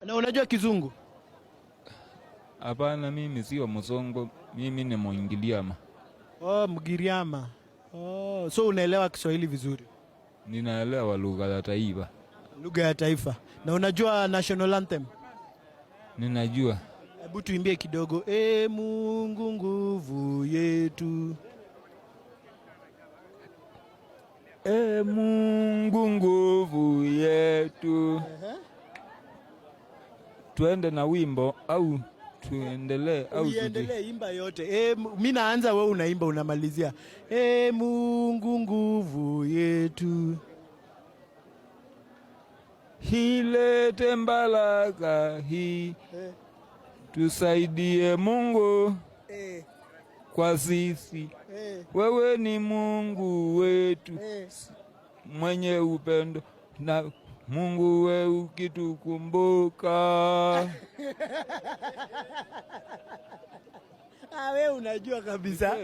Na unajua Kizungu? Hapana, mimi sio Mzongo, mimi ni Mwingiliama. Oh, Mgiriama. Oh, so unaelewa Kiswahili vizuri? Ninaelewa lugha ya taifa. Lugha ya taifa. Na unajua national anthem? Ninajua. Hebu tuimbie kidogo. E Mungu nguvu yetu. E Mungu nguvu yetu. Tuende na wimbo au tuendelee au tuendelee? Imba yote. Mimi naanza, wewe unaimba unamalizia. E Mungu nguvu yetu. Hilete mbaraka hii. Tusaidie Mungu. Kwa sisi. Wewe ni Mungu wetu. Mwenye upendo na Mungu we ukitukumbuka. Wewe unajua kabisa.